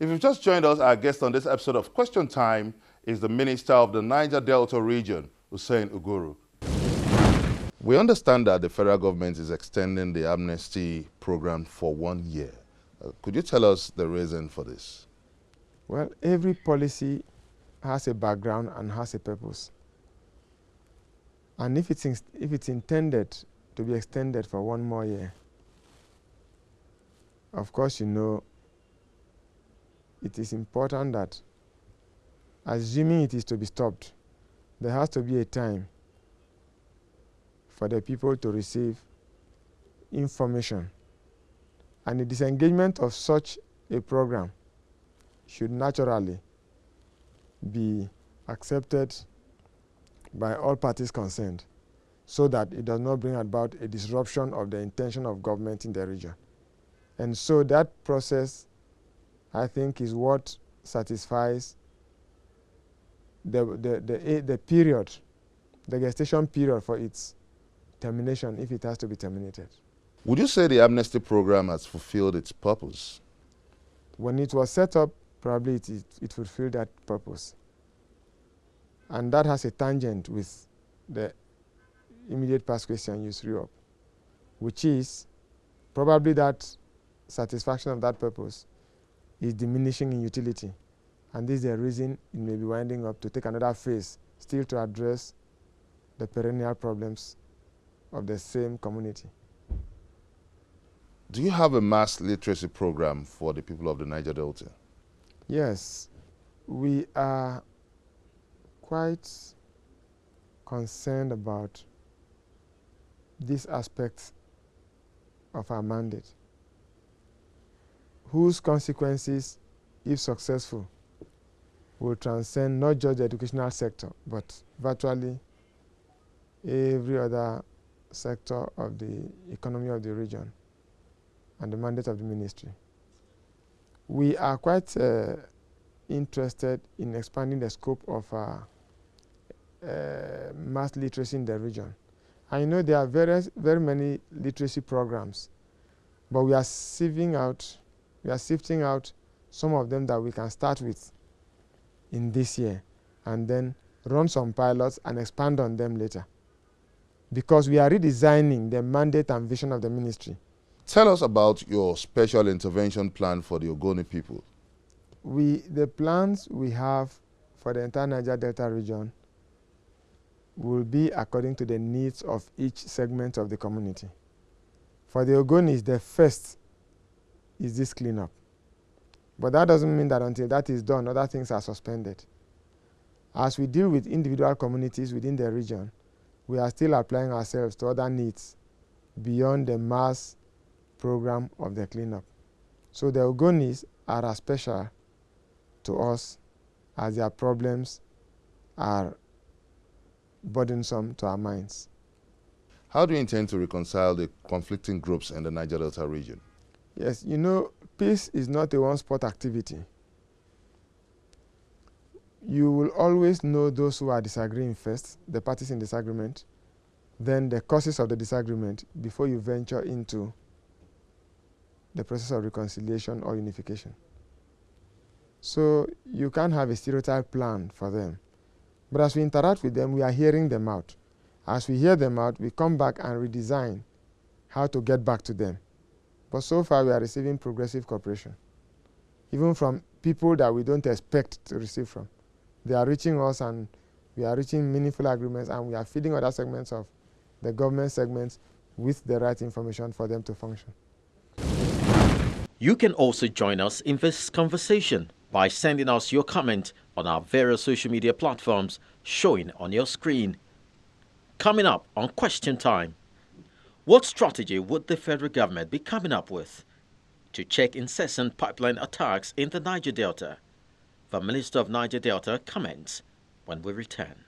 If you've just joined us, our guest on this episode of Question Time is the Minister of the Niger-Delta region, Usani Uguru. We understand that the federal government is extending the amnesty program for 1 year. Could you tell us the reason for this? Well, every policy has a background and has a purpose. And if it's intended to be extended for 1 more year, of course, you know, it is important that, assuming it is to be stopped, there has to be a time for the people to receive information. And the disengagement of such a program should naturally be accepted by all parties concerned, so that it does not bring about a disruption of the intention of government in the region. And so that process, I think, is what satisfies the period, the gestation period for its termination, if it has to be terminated. Would you say the amnesty program has fulfilled its purpose? When it was set up, probably it fulfilled that purpose. And that has a tangent with the immediate past question you threw up, which is probably that satisfaction of that purpose is diminishing in utility. And this is the reason it may be winding up to take another phase, still to address the perennial problems of the same community. Do you have a mass literacy program for the people of the Niger Delta? Yes, we are quite concerned about this aspect of our mandate, whose consequences, if successful, will transcend not just the educational sector, but virtually every other sector of the economy of the region and the mandate of the ministry. We are quite interested in expanding the scope of mass literacy in the region. I know there are very many literacy programs, but we are sifting out some of them that we can start with in this year, and then run some pilots and expand on them later, because we are redesigning the mandate and vision of the ministry. Tell us about your special intervention plan for the Ogoni people. The plans we have for the entire Niger Delta region will be according to the needs of each segment of the community. For the Ogonis, the first is this cleanup. But that doesn't mean that until that is done, other things are suspended. As we deal with individual communities within the region, we are still applying ourselves to other needs beyond the mass program of the cleanup. So the Ogonis are as special to us as their problems are burdensome to our minds. How do you intend to reconcile the conflicting groups in the Niger Delta region? Yes, you know, peace is not a one-spot activity. You will always know those who are disagreeing first, the parties in disagreement, then the causes of the disagreement, before you venture into the process of reconciliation or unification. So you can't have a stereotype plan for them. But as we interact with them, we are hearing them out. As we hear them out, we come back and redesign how to get back to them. But so far, we are receiving progressive cooperation, even from people that we don't expect to receive from. They are reaching us, and we are reaching meaningful agreements, and we are feeding other segments of the government segments with the right information for them to function. You can also join us in this conversation by sending us your comment on our various social media platforms showing on your screen. Coming up on Question Time, what strategy would the federal government be coming up with to check incessant pipeline attacks in the Niger Delta? The Minister of Niger Delta comments when we return.